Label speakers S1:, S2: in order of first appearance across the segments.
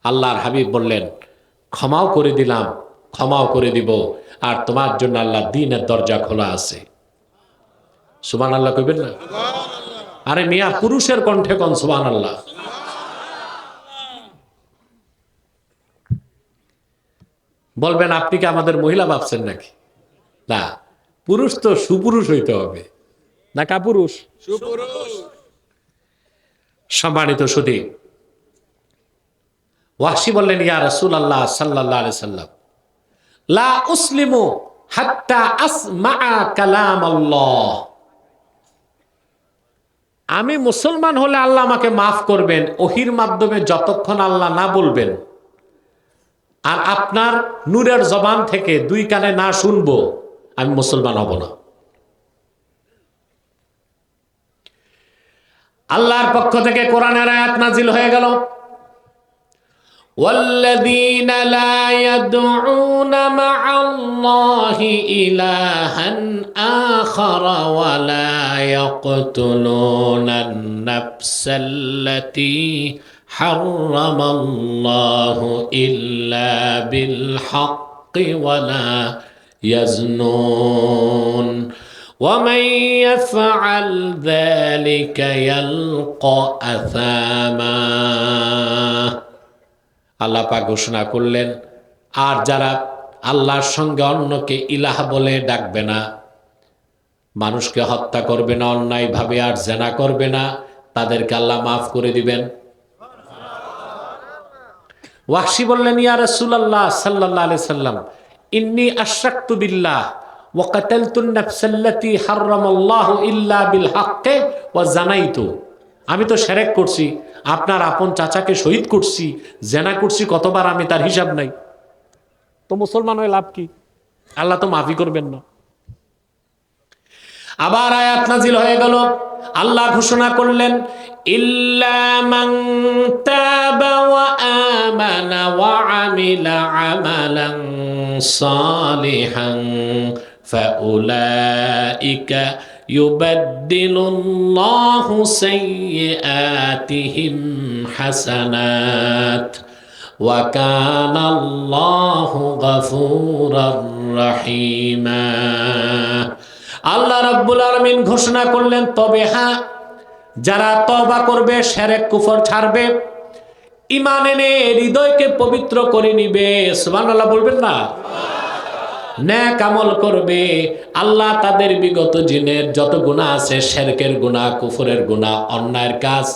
S1: আল্লাহর হাবিব বললেন, ক্ষমাও করে দিলাম, ক্ষমাও করে দিব, আর তোমার জন্য আল্লাহ দ্বীনের দরজা খোলা আছে। সুবহানাল্লাহ কইবেন না? আরে মিয়া, পুরুষের কণ্ঠে কোন সুবহানাল্লাহ। বলবেন আপনি কি আমাদের মহিলা ভাবছেন নাকি? না, পুরুষ তো সুপুরুষ হইতে হবে, না কাপুরুষ? সম্মানিত সুধী, ওয়াহশী বললেন, ইয়া রাসূলুল্লাহ সাল্লাল্লাহু আলাইহি সাল্লাম, লা উসলিমু হাত্তা আসমা'a কালাম আল্লাহ। আমি মুসলমান হলে আল্লাহ আমাকে মাফ করবেন ওহির মাধ্যমে যতক্ষণ আল্লাহ না বলবেন, আর আপনার নূরের জবান থেকে দুই কানে না শুনবো, আমি মুসলমান হব না। আল্লাহর পক্ষ থেকে কোরআনের আয়াত নাজিল হয়ে গেল, والذين لا يدعون مع الله إلها آخر ولا يقتلون النفس التي حرم الله إلا بالحق ولا يزنون ومن يفعل ذلك يلقى أثاما। আল্লাহ পাক ঘোষণা করলেন, আর যারা আল্লাহর সঙ্গে অন্যকে ইলাহ বলে ডাকবে না, মানুষকে হত্যা করবে না অন্যায়ভাবে, আর জেনা করবে না, তাদেরকে আল্লাহ মাফ করে দিবেন। ওয়াহশী বললেন, ইয়া রাসূলুল্লাহ সাল্লাল্লাহু আলাইহি সাল্লাম, ইন্নী আশরাকতু বিল্লাহ ওয়া কাতালতুন নাফসাল্লাতী হারামাল্লাহু ইল্লা বিল হাক্কি ওয়া জানাইতু। আমি তো শিরক করছি, আপনার আপন চাচাকে শহীদ করছি, জেনা করছি কতবার, আমি তার হিসাব নাই। তো মুসলমান হয়ে লাভ কি? আল্লাহ তো মাফি করবেন না। আবার আয়াত নাজিল হয়ে গেল, আল্লাহ ঘোষণা করলেন, ইল্লা মান তাবা ওয়া আমানা ওয়া আমিলা আমালান সালিহান ফাউলাইকা ইউবাদদিলুল্লাহু সাইয়্যাতিহিম হাসানাত ওয়া কানাল্লাহু গফুরার রহিমা। আল্লাহ রাব্বুল আলামিন ঘোষণা করলেন, তবে হ্যাঁ, যারা তওবা করবে, শিরক কুফর ছাড়বে, ঈমান এনে হৃদয়কে পবিত্র করে নিবে, সুবহানাল্লাহ বলবেন না? নেক আমল করবে, আল্লাহ তাদের বিগত জীবনের যত গুনাহ আছে, শিরকের গুনাহ, কুফরের গুনাহ, অন্যায়ের কাজ,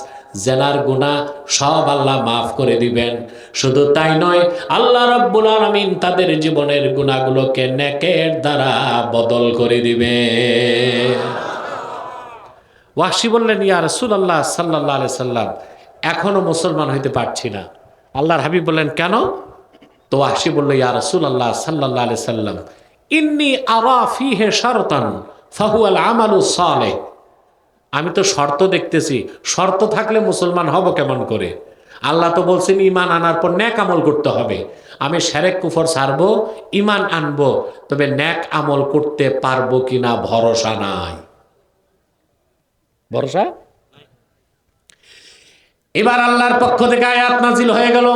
S1: জেনার গুনাহ, সব আল্লাহ মাফ করে দিবেন। শুধু তাই নয়, আল্লাহ রাব্বুল আলামিন তাদের জীবনের গুনাহগুলোকে নেকের দ্বারা বদল করে দিবেন। ওয়াহশী বললেন, ইয়া রাসূলুল্লাহ সাল্লাল্লাহু আলাইহি সাল্লাম, এখনো মুসলমান হইতে পারছি না। আল্লাহর হাবিব বললেন, কেন? তো ওয়াহশী বলল, ইয়া রাসূলুল্লাহ সাল্লাল্লাহু আলাইহি সাল্লাম, ইন্নী আরা ফীহি শারতান ফাহুয়াল আমালু সালিহ। আমি তো শর্ত দেখতেছি, শর্ত থাকলে মুসলমান হব কেমন করে? আল্লাহ তো বলছেন ঈমান আনার পর নেক আমল করতে হবে। আমি শিরক কুফর ছাড়বো, ঈমান আনবো, তবে নেক আমল করতে পারবো কিনা ভরসা নাই। ভরসা। এবার আল্লাহর পক্ষ থেকে আয়াত নাজিল হয়ে গেল,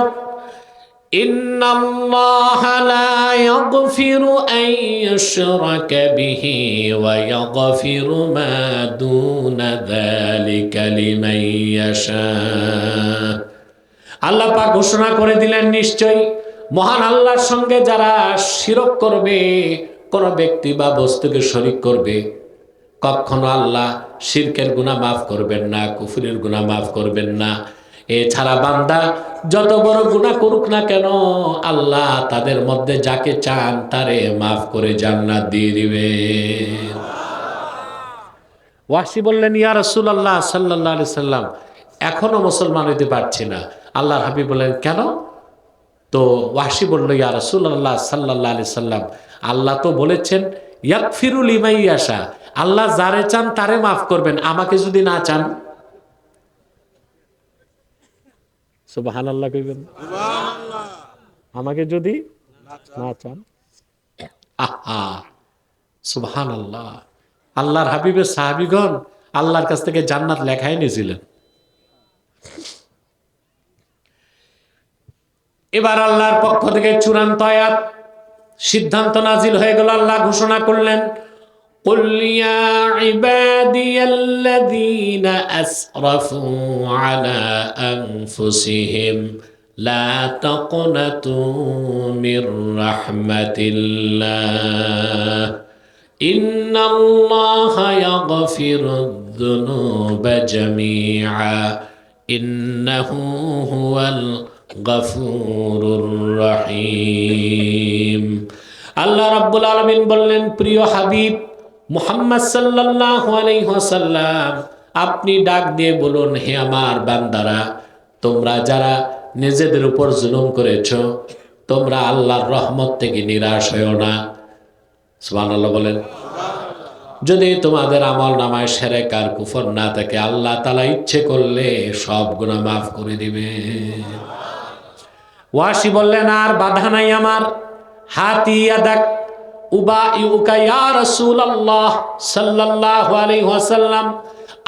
S1: ইন্নাল্লাহা লা ইয়াগফিরু আন ইউশরাকা বিহি ওয়া ইয়াগফিরু মা দুনা যালিকা লিমান ইয়াশা। আল্লাহ পাক ঘোষণা করে দিলেন, নিশ্চয়ই মহান আল্লাহর সঙ্গে যারা শিরক করবে, কোন ব্যক্তি বা বস্তুকে শরীক করবে, কখনো আল্লাহ শিরকের গুনাহ মাফ করবেন না, কুফরের গুনাহ মাফ করবেন না। এছাড়া বান্দা যত বড় গুনাহ করুক না কেন, আল্লাহ তাদের মধ্যে যাকে চান তারে মাফ করে জান্নাত দিয়ে দিবেন। ওয়াহশী বললেন, ইয়া রাসূলুল্লাহ সাল্লাল্লাহু আলাইহি সাল্লাম, এখনো মুসলমান হইতে পারছি না। আল্লাহর হাবিব বললেন, কেন? তো ওয়াহশী বলল, ইয়া রাসূলুল্লাহ সাল্লাল্লাহু আলাইহি সাল্লাম, আল্লাহ তো বলেছেন ইয়াগফিরু লিমান ইয়াশা, আল্লাহ যারে চান তারে মাফ করবেন, আমাকে যদি না চান। সুবহানাল্লাহ কইবেন? সুবহানাল্লাহ। আমাকে যদি না চান। আহা, সুবহানাল্লাহ। আল্লাহর হাবিবের সাহাবীগণ আল্লাহর কাছ থেকে জান্নাত লেখাই নিয়েছিলেন। এবার আল্লাহর পক্ষ থেকে চূড়ান্ত আয়াত সিদ্ধান্ত নাজিল হয়ে গেল। আল্লাহ ঘোষণা করলেন, قل يا عبادي الذين أسرفوا على أنفسهم لا تقنطوا من رحمة الله إن الله يغفر الذنوب جميعا إنه هو الغفور الرحيم। আল্লাহ রাব্বুল আলামিন বললেন, প্রিয় হাবিব মুহাম্মদ সাল্লাল্লাহু আলাইহি ওয়াসাল্লাম, আপনি ডাক দিয়ে বলুন, হে আমার বান্দারা, তোমরা যারা নিজেদের উপর জুলুম করেছো, তোমরা আল্লাহর রহমত থেকে নিরাশ হয়ো না। সুবহানাল্লাহ বলেন। যদি তোমাদের আমল নামায় শিরক আর কুফর না থাকে, আল্লাহ তাআলা ইচ্ছে করলে সব গুনাহ মাফ করে দিবে। ওয়াসি বললেন, আর বাধা নাই আমার, হাতি ইয়াদাক উবাইউকা ইয়া রাসূলুল্লাহ সাল্লাল্লাহু আলাইহি ওয়াসাল্লাম,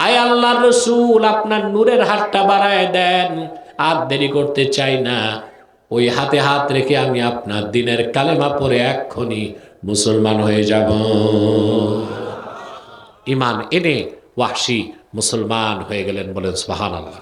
S1: আয় আল্লাহর রাসূল, আপনার নূরের হাতটা বাড়ায় দেন, আর দেরি করতে চাই না। ওই হাতে হাত রেখে আমি আপনার দিনের কালেমা পড়ে এক্ষুনি মুসলমান হয়ে যাব। ঈমান এনে ওয়াহশী মুসলমান হয়ে গেলেন। বলেন সুবহানাল্লাহ।